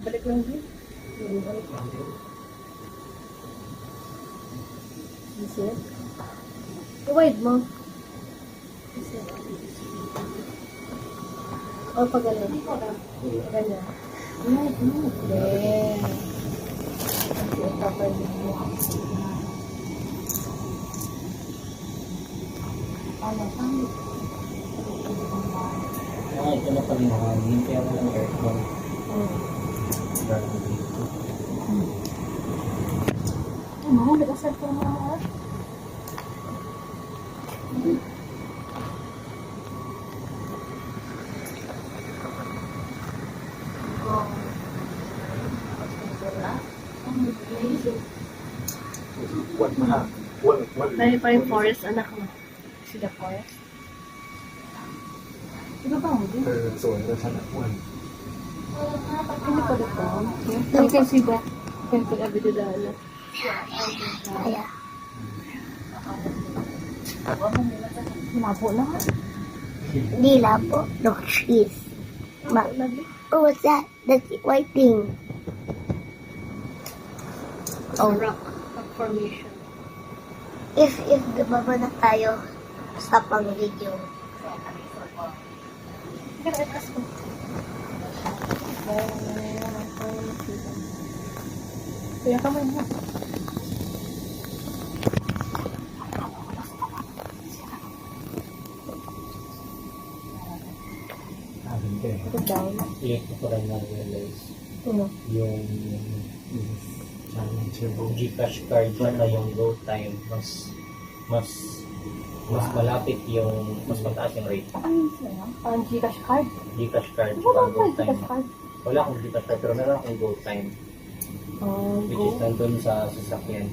Balik lang din. Balik. Is it? I-wide mo. Is it? O, pag ganun. Pag ganun. Yeah. I-cover din mo. Ito na pala yung hangin, kaya wala ng aircon. Ano? Nag-asal ko naman mga. Dahil pa yung forest, anak mo. Sila forest. Diba ba mo din? สวยแต่ฉันอ้วน Hindi pa dito. You can see that. You can see every day. Kaya, Malabo na. hindi labo. Look, cheese. Oh, what's that? That's white thing. Oh, rock formation. If gumaba na tayo sa pang video. Kaya kamay mo. Ito down. Ito ko rin na-realize. Ano? Yung Gcash card na yung go time, mas malapit yung, mas mataas yung rate. Ang Gcash card? Gcash card, Wala go ka time. Gcash card. Wala akong Gcash card, pero meron akong go time. Which is nandun sa sasakyan.